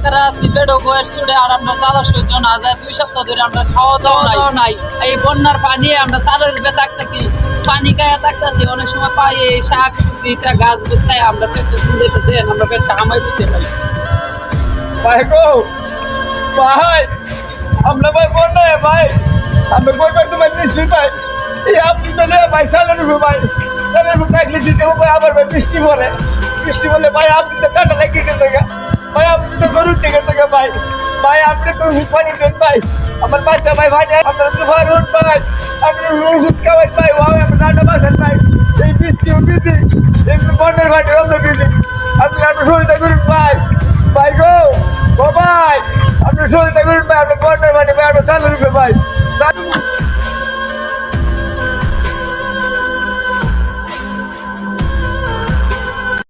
ডাক্তাররা সিলেটও বয়স চুড়ে আর আমরা চালা সহ্য না যায় 2 সপ্তাহ ধরে আমরা খাওয়া দাওয়া নাই। এই বন্যার পানি আমরা চালের উপরে থাকতেছি, পানি গায়ে থাকতেছি, অনেক সময় পাই এই শাক সবজি গাছ বসতায় আমরা পেটে শুনতেছি, আমরা পেটটা হামাইতেছি ভাই। ভাই গো ভাই, আমরা ভাই বন্যায় ভাই, আমরা কই পাই তোমার নিশ্চয়ই ভাই। এই আপনি তো ভাই চালের উপরে ভাই, চালের উপরে থাকলে দিতে হবে আবার ভাই বৃষ্টি পড়ে, বৃষ্টি পড়লে ভাই আপনি তো কাটা লাগিয়ে গেছে ভাই, আপনি তো গরুর টিকে থেকে ভাই, ভাই আপনি তো পানি দেন ভাই, আমার বাচ্চা ভাই ভাই আপনারা তো ভাই রোড ভাই, আপনি ওষুধ খাওয়াই ভাই, ভাই আমার নাটা বাঁচান ভাই, এই বৃষ্টিও বিধি, এমনি বন্যার ঘাটে অন্য বিধি, আপনি আপনার সহায়তা করুন ভাই, ভাই গো ও ভাই, আপনি সহায়তা করুন ভাই, আপনার বন্যার ঘাটে ভাই, আপনার চালের উপরে ভাই।